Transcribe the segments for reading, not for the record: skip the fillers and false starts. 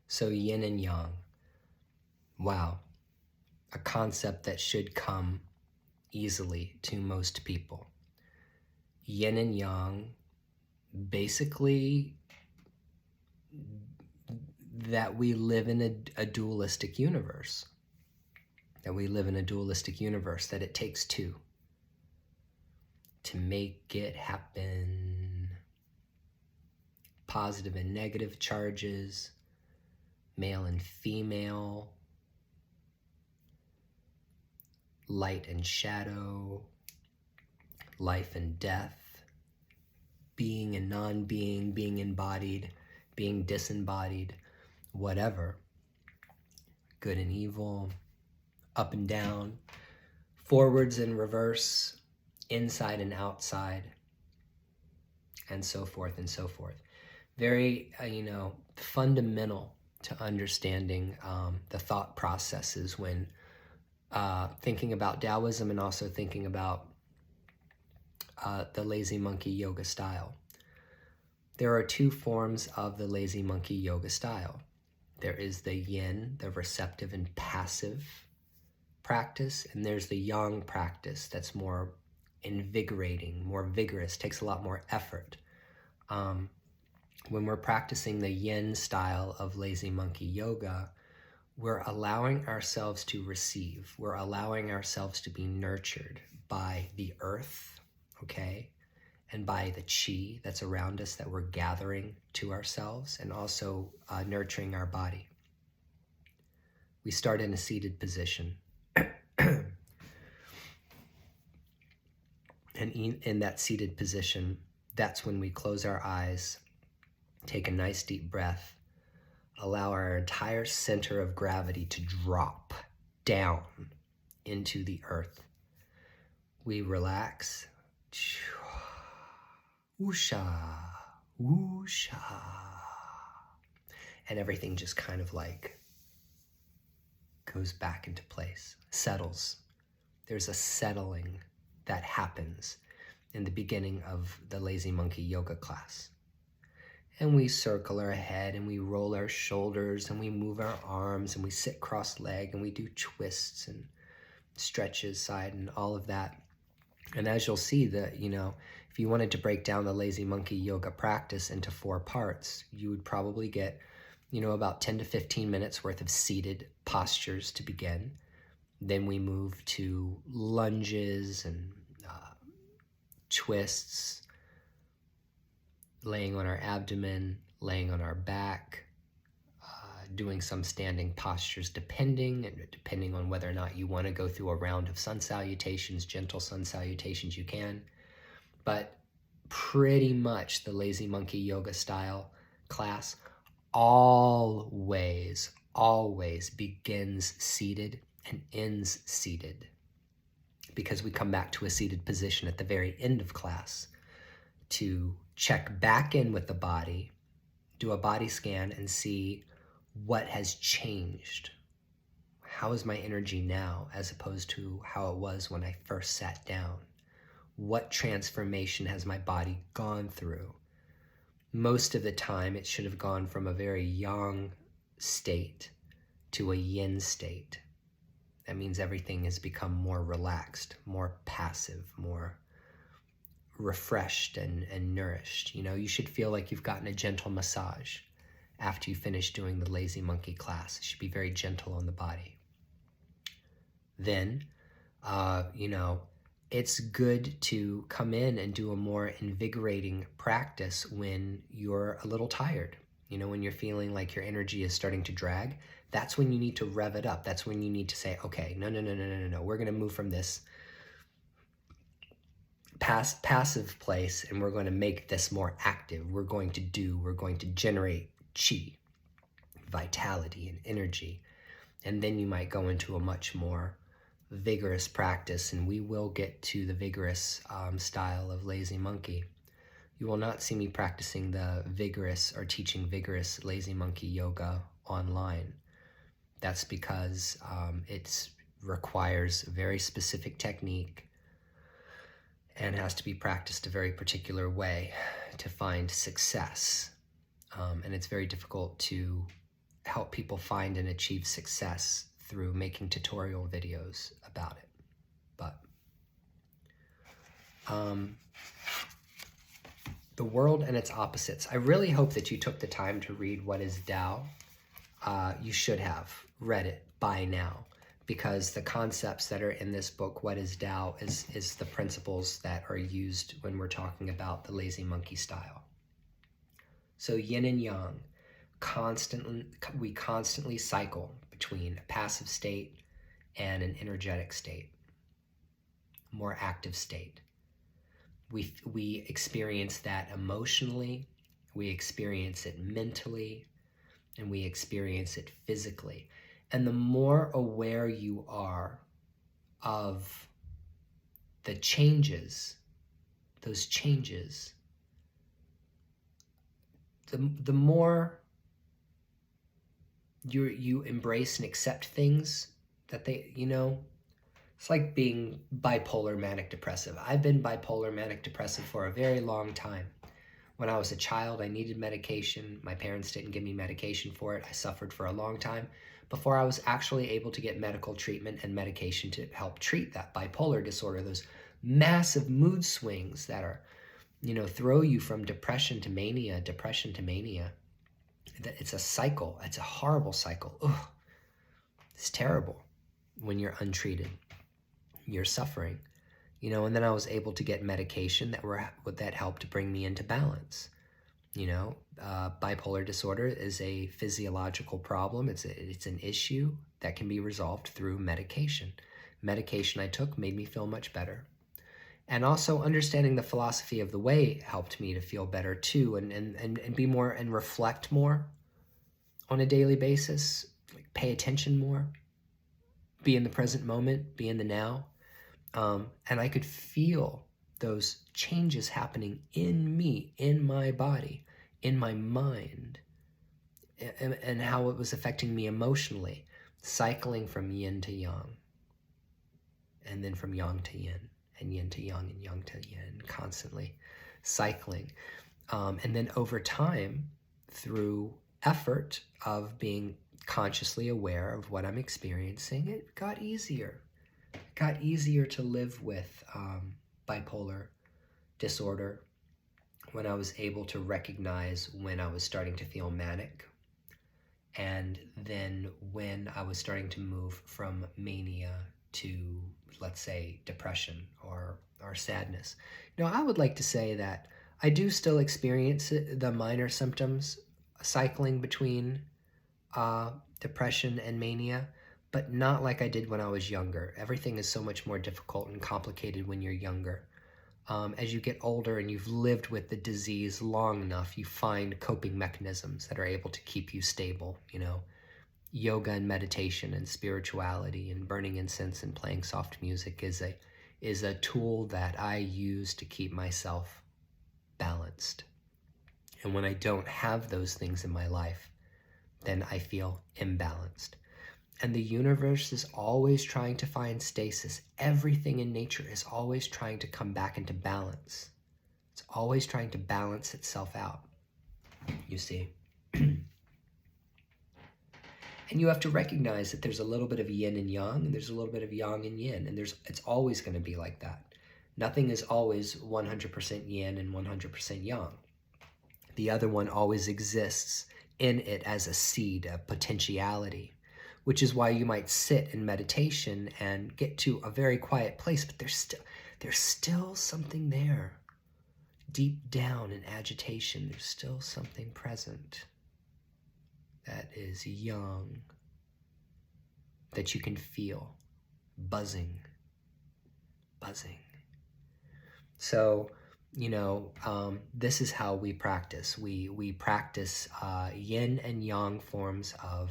So yin and yang. Wow. A concept that should come easily to most people. Yin and yang, basically that we live in a dualistic universe. That we live in a dualistic universe, that it takes two to make it happen. Positive and negative charges, male and female, light and shadow, life and death, being and non-being, being embodied, being disembodied, whatever, good and evil, up and down, forwards and reverse, inside and outside, and so forth and so forth. Very, fundamental to understanding the thought processes when thinking about Taoism and also thinking about the lazy monkey yoga style. There are two forms of the lazy monkey yoga style. There is the yin, the receptive and passive practice, and there's the yang practice that's more invigorating, more vigorous, takes a lot more effort. When we're practicing the yin style of lazy monkey yoga, we're allowing ourselves to receive. We're allowing ourselves to be nurtured by the earth, okay? And by the chi that's around us that we're gathering to ourselves, and also nurturing our body. We start in a seated position. And in that seated position, that's when we close our eyes, take a nice deep breath, allow our entire center of gravity to drop down into the earth. We relax. Woosha, woosha. And everything just kind of like goes back into place, settles. There's a settling that happens in the beginning of the lazy monkey yoga class. And we circle our head and we roll our shoulders and we move our arms and we sit cross-legged and we do twists and stretches side and all of that. And as you'll see that, if you wanted to break down the lazy monkey yoga practice into 4 parts, you would probably get, about 10 to 15 minutes worth of seated postures to begin. Then we move to lunges and twists, laying on our abdomen, laying on our back, doing some standing postures depending on whether or not you want to go through a round of sun salutations, gentle sun salutations, you can. But pretty much the lazy monkey yoga style class always begins seated and ends seated, because we come back to a seated position at the very end of class to check back in with the body, do a body scan and see what has changed. How is my energy now as opposed to how it was when I first sat down? What transformation has my body gone through? Most of the time, it should have gone from a very yang state to a yin state. That means everything has become more relaxed, more passive, more refreshed and nourished. You should feel like you've gotten a gentle massage after you finish doing the lazy monkey class. It should be very gentle on the body. Then, it's good to come in and do a more invigorating practice when you're a little tired. When you're feeling like your energy is starting to drag, that's when you need to rev it up. That's when you need to say, okay, no. We're going to move from this passive place and we're going to make this more active. We're going to generate chi, vitality and energy. And then you might go into a much more vigorous practice, and we will get to the vigorous style of lazy monkey. You will not see me practicing the vigorous or teaching vigorous lazy monkey yoga online. That's because it requires a very specific technique and has to be practiced a very particular way to find success. And it's very difficult to help people find and achieve success through making tutorial videos about it. But the world and its opposites. I really hope that you took the time to read What is Tao. You should have read it by now, because the concepts that are in this book, What is Tao, is the principles that are used when we're talking about the lazy monkey style. So yin and yang, we constantly cycle between a passive state and an energetic state, more active state. We experience that emotionally, we experience it mentally, and we experience it physically. And the more aware you are of the changes, those changes, the more you embrace and accept things that they, it's like being bipolar manic depressive. I've been bipolar manic depressive for a very long time. When I was a child, I needed medication. My parents didn't give me medication for it. I suffered for a long time before I was actually able to get medical treatment and medication to help treat that bipolar disorder, those massive mood swings that are, throw you from depression to mania. It's a cycle. It's a horrible cycle. Ugh. It's terrible when you're untreated. You're suffering. And then I was able to get medication that helped bring me into balance. Bipolar disorder is a physiological problem. It's an issue that can be resolved through medication. Medication I took made me feel much better. And also understanding the philosophy of the way helped me to feel better too, and be more and reflect more on a daily basis, pay attention more, be in the present moment, be in the now. And I could feel those changes happening in me, in my body, in my mind, and how it was affecting me emotionally, cycling from yin to yang, and then from yang to yin, and yin to yang, and yang to yin, constantly cycling. And then over time, through effort of being consciously aware of what I'm experiencing, it got easier. Got easier to live with bipolar disorder when I was able to recognize when I was starting to feel manic, and then when I was starting to move from mania to, let's say, depression or sadness. I would like to say that I do still experience the minor symptoms cycling between depression and mania, but not like I did when I was younger. Everything is so much more difficult and complicated when you're younger. As you get older and you've lived with the disease long enough, you find coping mechanisms that are able to keep you stable. Yoga and meditation and spirituality and burning incense and playing soft music is a tool that I use to keep myself balanced. And when I don't have those things in my life, then I feel imbalanced. And the universe is always trying to find stasis. Everything in nature is always trying to come back into balance. It's always trying to balance itself out, you see. And you have to recognize that there's a little bit of yin and yang, and there's a little bit of yang and yin, and it's always going to be like that. Nothing is always 100% yin and 100% yang. The other one always exists in it as a seed, a potentiality, which is why you might sit in meditation and get to a very quiet place, but there's still something there. Deep down in agitation, there's still something present that is yang, that you can feel buzzing. So, this is how we practice. We practice yin and yang forms of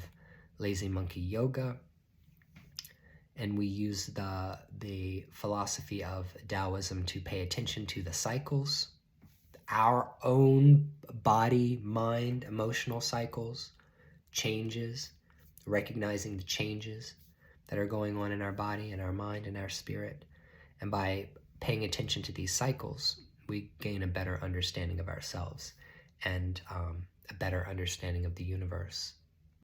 lazy monkey yoga, and we use the philosophy of Taoism to pay attention to the cycles, our own body, mind, emotional cycles, changes, recognizing the changes that are going on in our body and our mind and our spirit. And by paying attention to these cycles, we gain a better understanding of ourselves and a better understanding of the universe